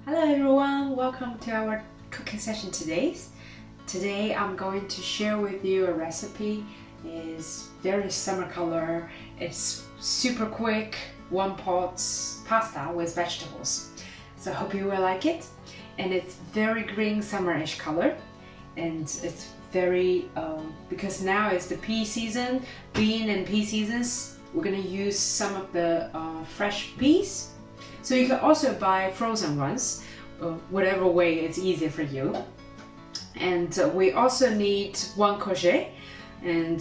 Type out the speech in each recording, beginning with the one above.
Hello everyone, welcome to our cooking session today. Today I'm going to share with you a recipe. It's very summer color, it's super quick, one pot pasta with vegetables. So I hope you will like it. And it's very green summerish color, and it's very, because now is the pea season, bean and pea seasons, we're gonna use some of the fresh peas. So you can also buy frozen ones, whatever way it's easier for you. And we also need one courgette, and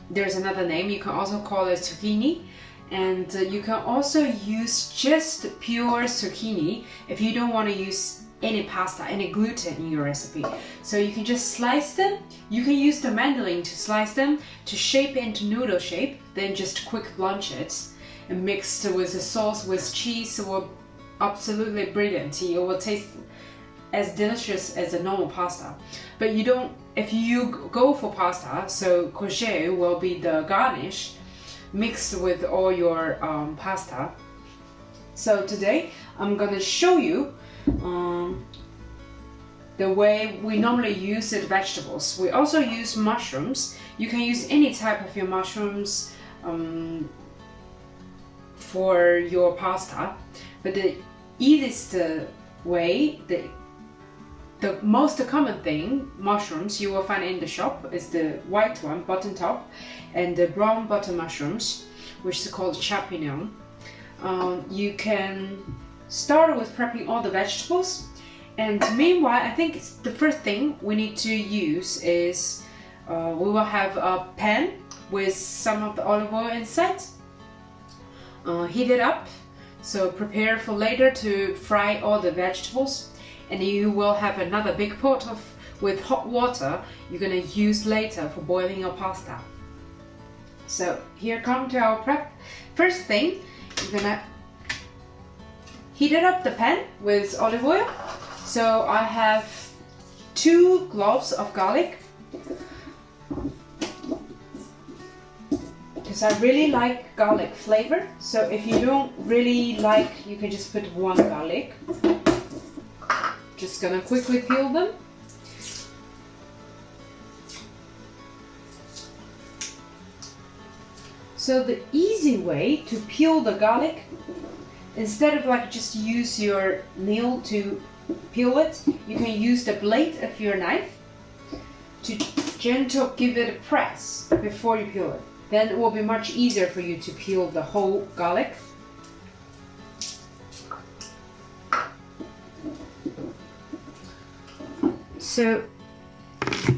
there's another name, you can also call it zucchini. And you can also use just pure zucchini if you don't want to use any pasta, any gluten in your recipe. So you can just slice them. You can use the mandolin to slice them to shape into noodle shape, then just quick blanch it and mix it with the sauce with cheese. It will absolutely brilliant. It will taste as delicious as a normal pasta. But you don't, if you go for pasta, so courgette will be the garnish mixed with all your pasta. So today I'm gonna show you the way we normally use the vegetables. We also use mushrooms. You can use any type of your mushrooms for your pasta, but the easiest way, the most common thing, mushrooms you will find in the shop is the white one, button top, and the brown button mushrooms, which is called champignon. You can start with prepping all the vegetables, and meanwhile I think the first thing we need to use is we will have a pan with some of the olive oil inside. Heat it up, so prepare for later to fry all the vegetables. And you will have another big pot with hot water you're gonna use later for boiling your pasta. So here come to our prep. First thing, you're gonna heat it up the pan with olive oil. So I have 2 cloves of garlic, because I really like garlic flavor. So if you don't really like, you can just put 1 garlic. Just gonna quickly peel them. So the easy way to peel the garlic, instead of like just use your nail to peel it, you can use the blade of your knife to gentle give it a press before you peel it. Then it will be much easier for you to peel the whole garlic. So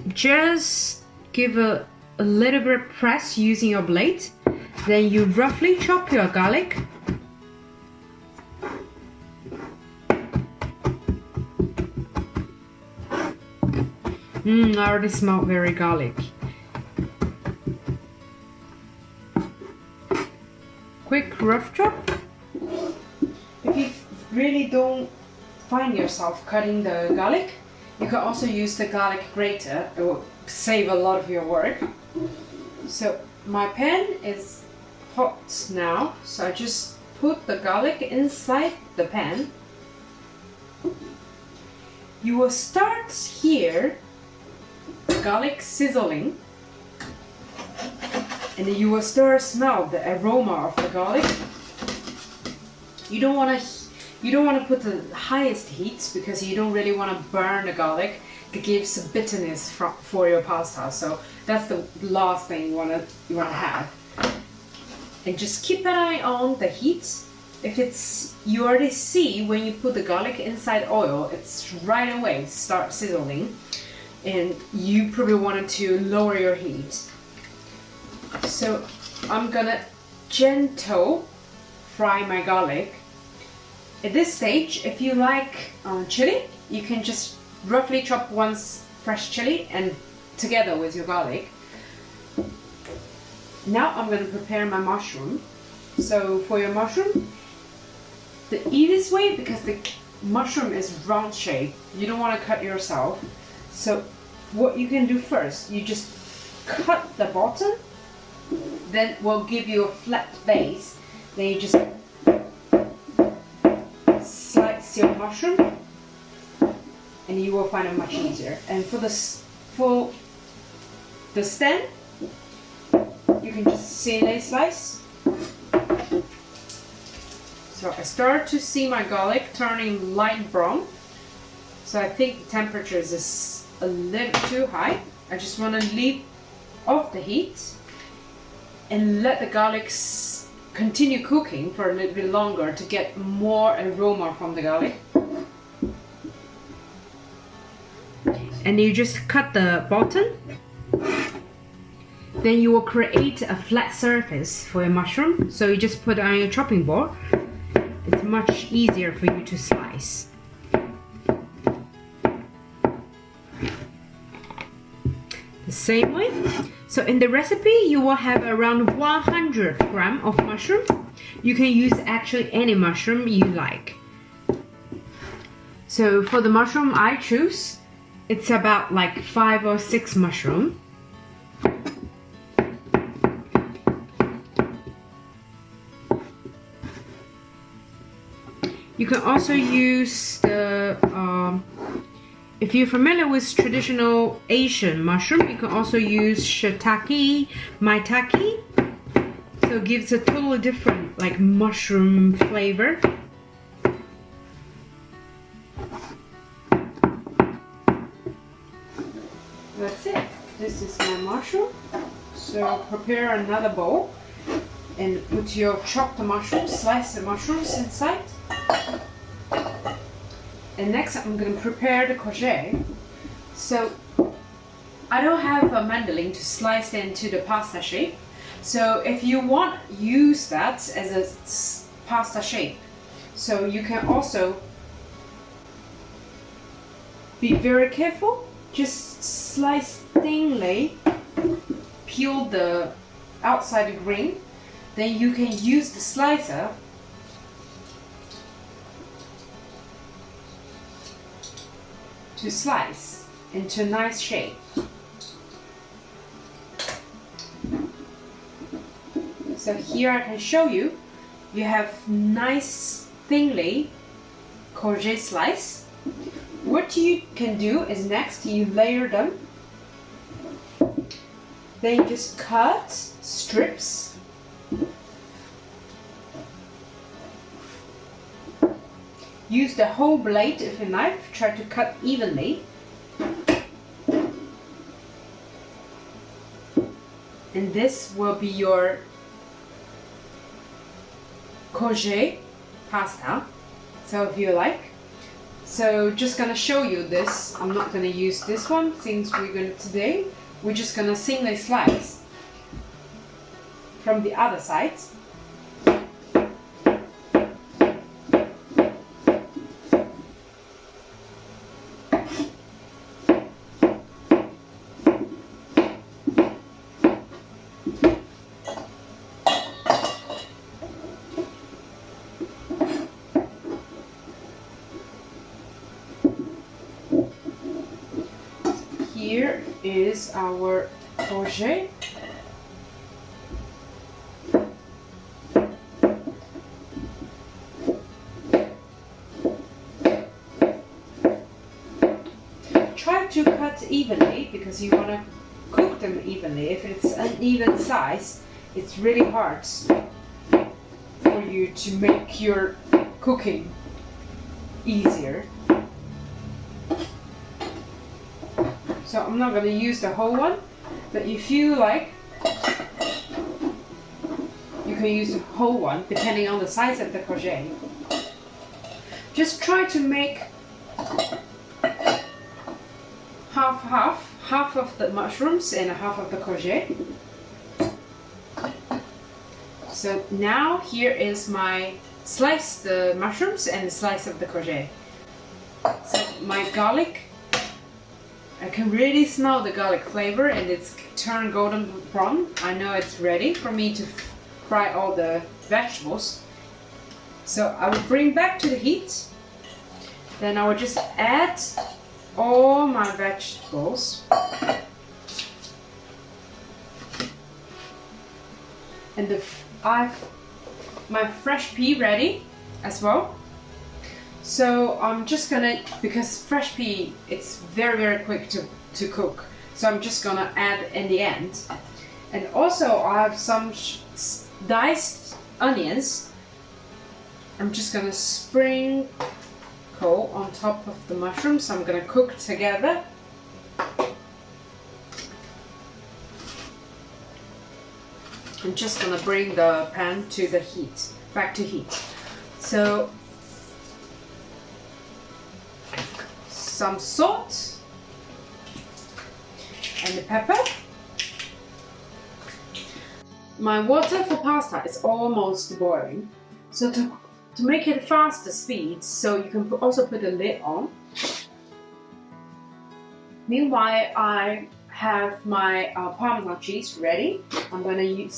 just give a little bit of press using your blade, then you roughly chop your garlic. I already smell very garlic. Quick rough chop. If you really don't find yourself cutting the garlic, you can also use the garlic grater. It will save a lot of your work. So my pan is hot now, so I just put the garlic inside the pan. You will start here, the garlic sizzling, and then you will start smell the aroma of the garlic. You don't want to put the highest heat, because you don't really want to burn the garlic. It gives bitterness for your pasta. So that's the last thing you want to have. And just keep an eye on the heat. If it's, you already see when you put the garlic inside oil, it's right away start sizzling, and you probably wanted to lower your heat. So I'm gonna gentle fry my garlic. At this stage, if you like chili, you can just roughly chop 1 fresh chili and together with your garlic. Now I'm going to prepare my mushroom. So for your mushroom, the easiest way, because the mushroom is round shape, you don't want to cut yourself. So what you can do first, you just cut the bottom, then we'll give you a flat base. Then you just slice your mushroom, and you will find it much easier. And for the stem, you can just thinly slice. So I start to see my garlic turning light brown. So I think the temperature is a little too high. I just want to leave off the heat and let the garlic continue cooking for a little bit longer to get more aroma from the garlic. And you just cut the bottom. Then you will create a flat surface for your mushroom. So you just put it on your chopping board. It's much easier for you to slice. The same way. So in the recipe, you will have around 100 grams of mushroom. You can use actually any mushroom you like. So for the mushroom I choose, it's about like 5 or 6 mushrooms. You can also use the, if you're familiar with traditional Asian mushroom, you can also use shiitake, maitake. So it gives a totally different like mushroom flavor. That's it. This is my mushroom. So prepare another bowl and put your chopped mushrooms, slice the mushrooms inside. And next I'm going to prepare the courgette. So I don't have a mandolin to slice into the pasta shape. So if you want, use that as a pasta shape. So you can also be very careful. Just slice thinly, peel the outside green. Then you can use the slicer to slice into a nice shape. So here I can show you, you have nice thinly courgette slice. What you can do is next you layer them. Then you just cut strips. Use the whole blade of your knife, try to cut evenly. And this will be your courgette pasta, so if you like. So just gonna show you this. I'm not gonna use this one since we're just gonna thinly slice from the other side. Here is our courgette. Try to cut evenly because you want to cook them evenly. If it's uneven size, it's really hard for you to make your cooking easier. So I'm not going to use the whole one, but if you like, you can use the whole one depending on the size of the courgette. Just try to make half of the mushrooms and half of the courgette. So now here is my slice the mushrooms and the slice of the courgette. So my garlic, I can really smell the garlic flavor and it's turned golden brown. I know it's ready for me to fry all the vegetables. So I will bring back to the heat. Then I will just add all my vegetables. And I have my fresh pea ready as well. So I'm just gonna, because fresh pea, it's very quick to cook. So I'm just gonna add in the end. And also I have some diced onions. I'm just gonna sprinkle on top of the mushrooms. I'm gonna cook together. I'm just gonna bring the pan to the heat, back to heat. So some salt and the pepper. My water for pasta is almost boiling. So to make it faster speed, so you can also put a lid on. Meanwhile, I have my Parmesan cheese ready. I'm going to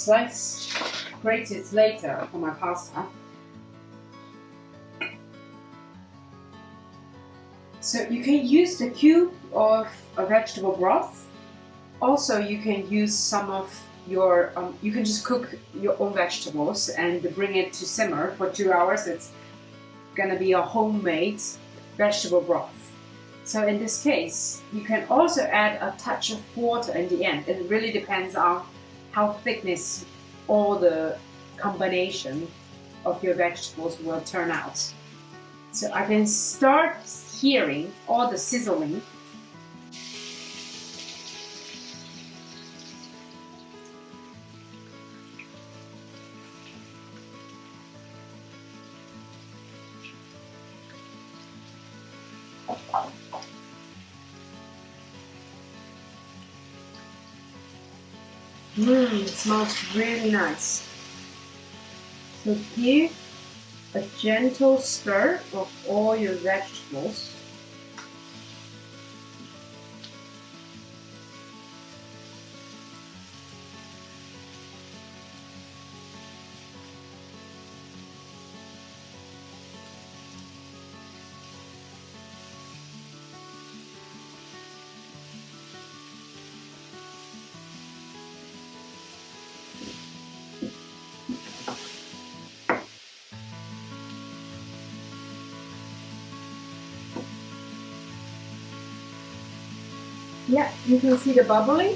grate it later for my pasta. So you can use the cube of a vegetable broth. Also, you can use some of your, you can just cook your own vegetables and bring it to simmer for 2 hours. It's going to be a homemade vegetable broth. So in this case, you can also add a touch of water in the end. It really depends on how thickness all the combination of your vegetables will turn out. So I can start hearing all the sizzling. It smells really nice. So give a gentle stir of all your vegetables. Yeah, you can see the bubbling.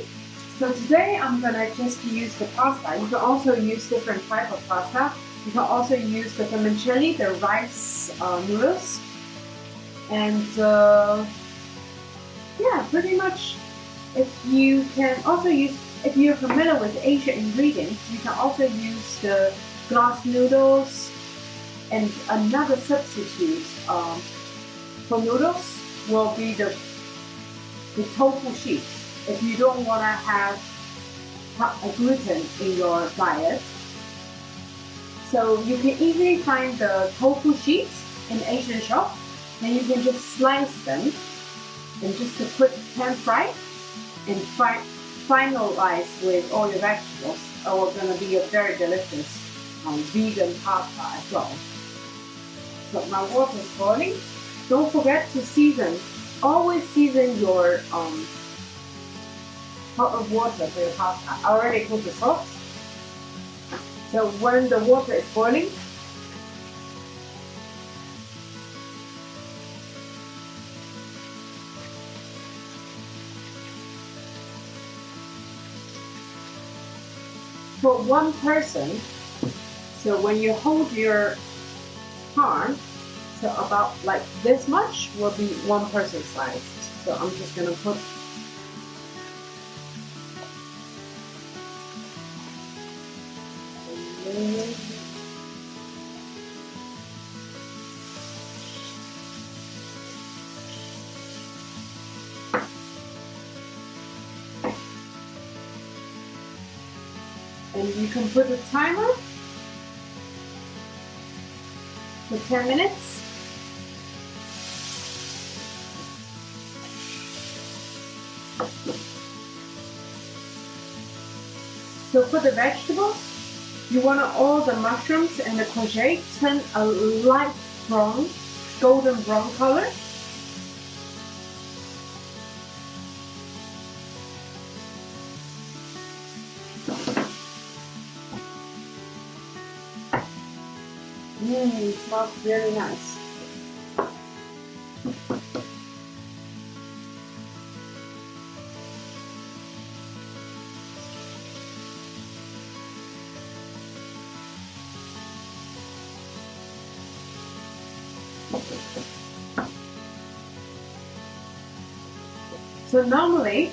So today I'm gonna just use the pasta. You can also use different type of pasta. You can also use the vermicelli, the rice noodles. And yeah, pretty much. If you can also use, if you're familiar with Asian ingredients, you can also use the glass noodles. And another substitute for noodles will be the tofu sheets. If you don't want to have a gluten in your diet. So you can easily find the tofu sheets in Asian shop, and you can just slice them and just a quick pan fry and finalize with all your vegetables. Oh, it's going to be a very delicious vegan pasta as well. So my water is boiling. Don't forget to season. Always season your pot of water for your pasta. I already put the salt. So when the water is boiling, for one person, so when you hold your palm, so about like this much will be one person size. So I'm just gonna put and you can put a timer for 10 minutes. So for the vegetables, you want all the mushrooms and the courgette turn a light brown, golden brown color. It smells really nice. So normally,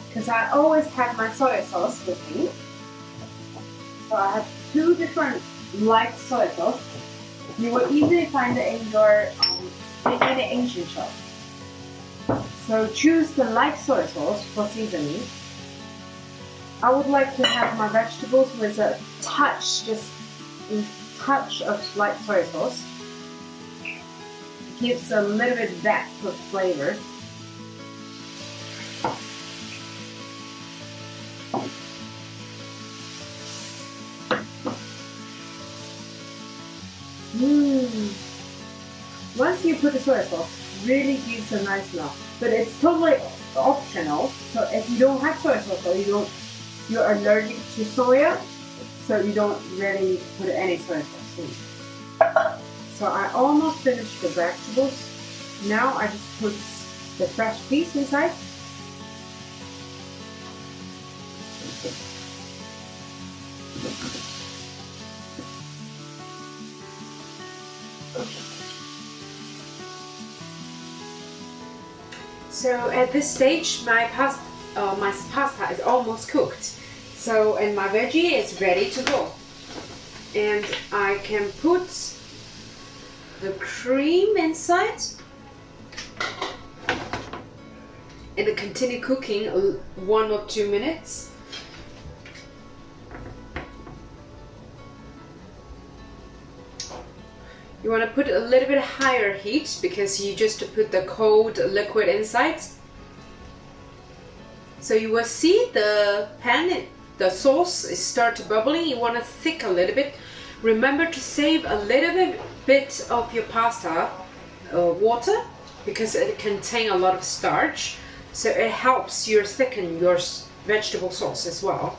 because I always have my soy sauce with me, so I have 2 different light soy sauce. You will easily find it in your in any Asian shop. So choose the light soy sauce for seasoning. I would like to have my vegetables with a touch, just a touch of light soy sauce. It gives a little bit depth of flavor. Once you put the soy sauce, really gives a nice smell. But it's totally optional. So if you don't have soy sauce or you're allergic to soya, so you don't really put any soy sauce in. So I almost finished the vegetables. Now I just put the fresh peas inside. So at this stage, my pasta is almost cooked. So, and my veggie is ready to go. And I can put the cream inside and continue cooking 1 or 2 minutes. You want to put a little bit higher heat because you just put the cold liquid inside. So you will see the pan, the sauce start bubbling. You want to thick a little bit. Remember to save a little bit of your pasta water because it contains a lot of starch. So it helps you thicken your vegetable sauce as well.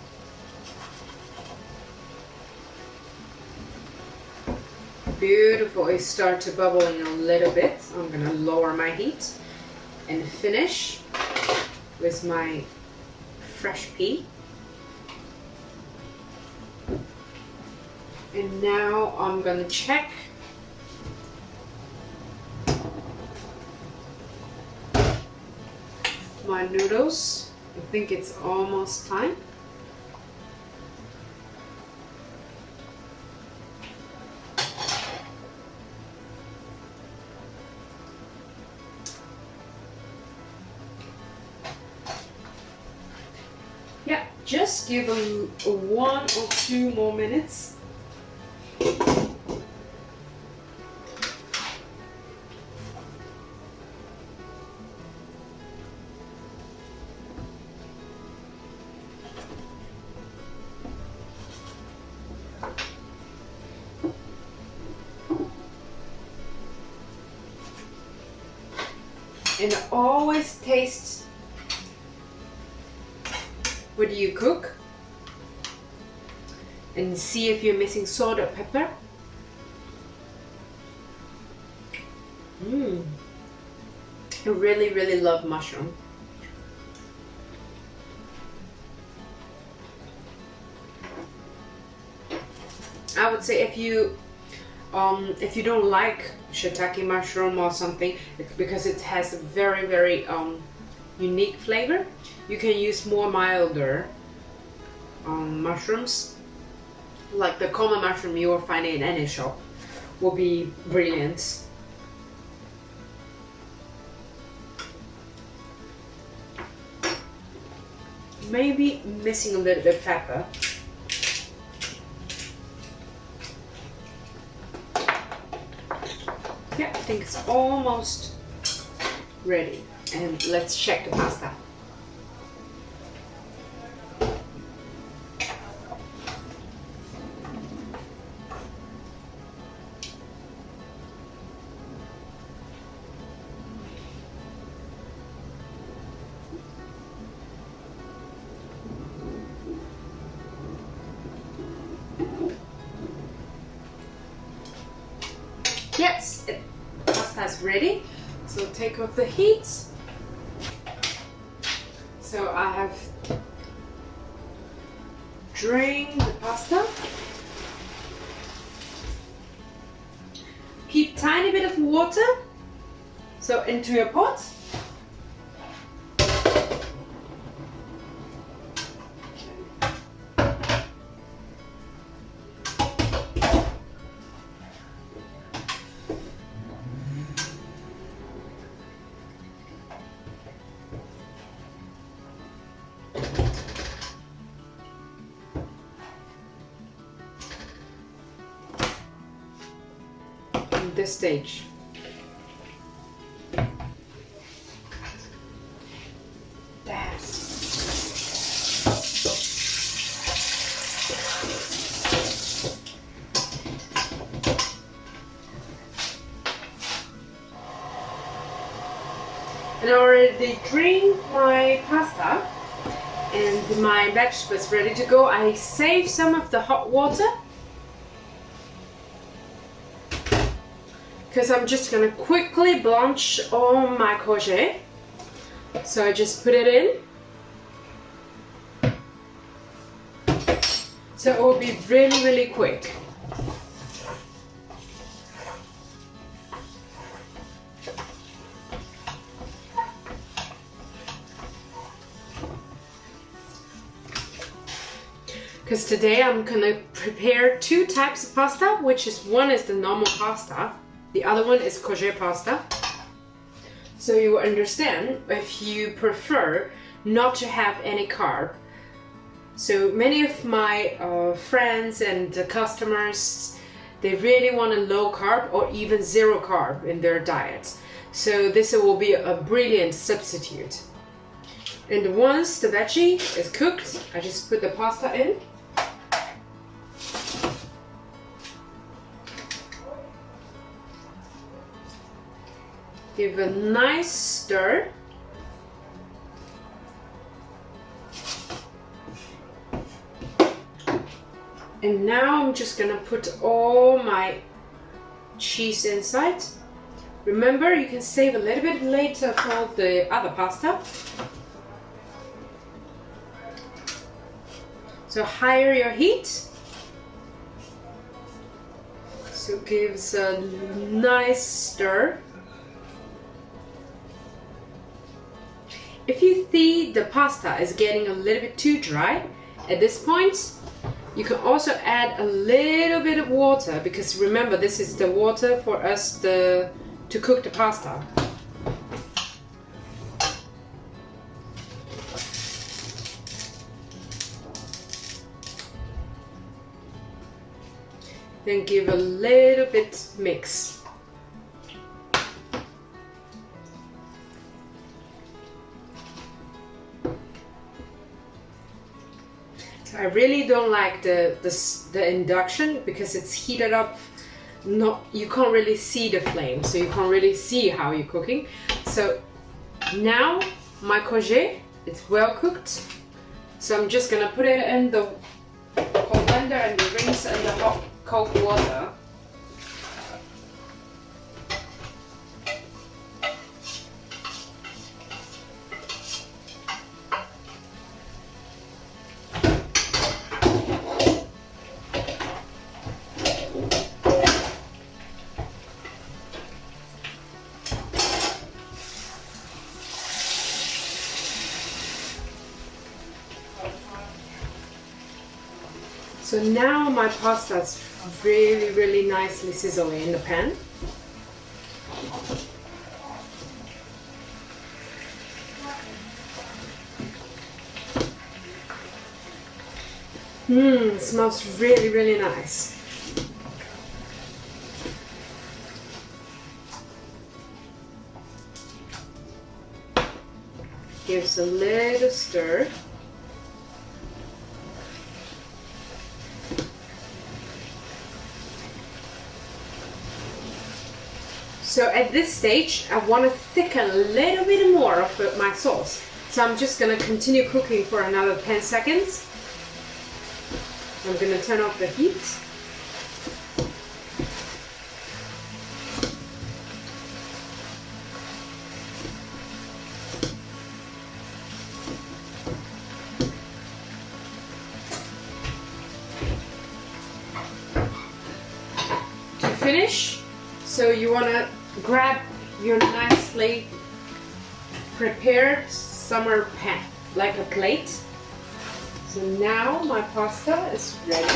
Beautiful, it starts bubbling a little bit. I'm going to lower my heat and finish with my fresh pea. And now I'm going to check my noodles. I think it's almost time. Yeah, just give them 1 or 2 more minutes. And always taste what you cook and see if you're missing salt or pepper. I really love mushroom. I would say if you don't like shiitake mushroom or something, because it has a very unique flavor, you can use more milder mushrooms, like the common mushroom you will find in any shop. Will be brilliant. Maybe missing a little bit of pepper. Yeah, I think it's almost ready. And let's check the pasta. Yes, pasta is ready. So take off the heat. So I have drained the pasta. tiny bit of water, so into your pot. This stage. There. And I already drained my pasta and my vegetables ready to go. I saved some of the hot water because I'm just gonna quickly blanch all my courgette. So I just put it in. So it will be really, really quick. Because today I'm gonna prepare two types of pasta, which is one is the normal pasta. The other one is courgette pasta. So you understand if you prefer not to have any carb. So many of my friends and customers, they really want a low carb or even zero carb in their diet. So this will be a brilliant substitute. And once the veggie is cooked, I just put the pasta in. Give a nice stir. And now I'm just gonna put all my cheese inside. Remember, you can save a little bit later for the other pasta. So higher your heat. So it gives a nice stir. If you see the pasta is getting a little bit too dry, at this point, you can also add a little bit of water, because remember, this is the water for us to cook the pasta. Then give a little bit mix. I really don't like the induction, because it's heated up. You can't really see the flame, so you can't really see how you're cooking. So now my courgette is well cooked. So I'm just gonna put it in the hot blender and rinse in the hot cold water. So now my pasta is really, really nicely sizzling in the pan. It smells really, really nice. Gives a little stir. So at this stage, I want to thicken a little bit more of my sauce. So I'm just going to continue cooking for another 10 seconds. I'm going to turn off the heat. To finish, So you want to grab your nicely prepared summer pan, like a plate. So now my pasta is ready.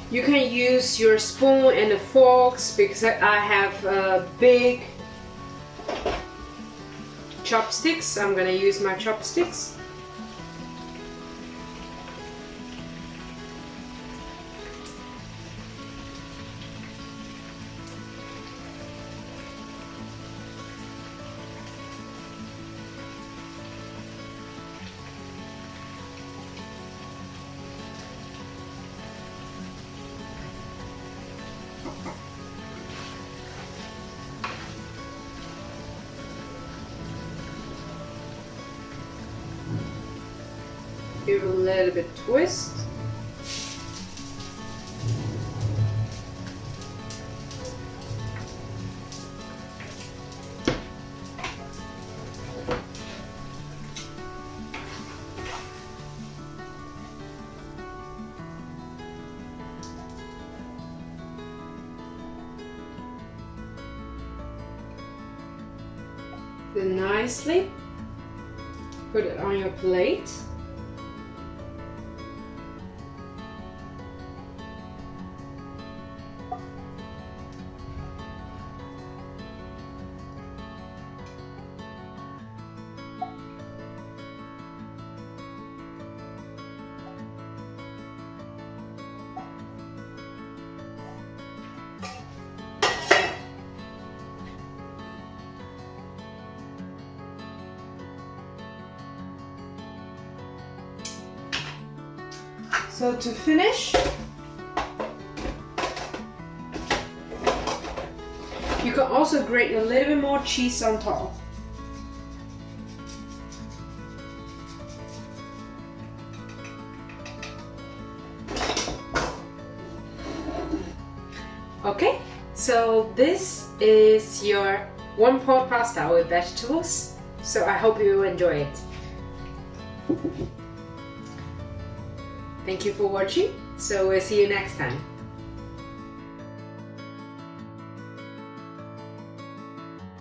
You can use your spoon and the forks because I have big chopsticks. I'm gonna use my chopsticks. Give it a little bit twist. Then nicely put it on your plate. So to finish, you can also grate a little bit more cheese on top. Okay, so this is your one-pot pasta with vegetables. So I hope you enjoy it. Thank you for watching, so we'll see you next time.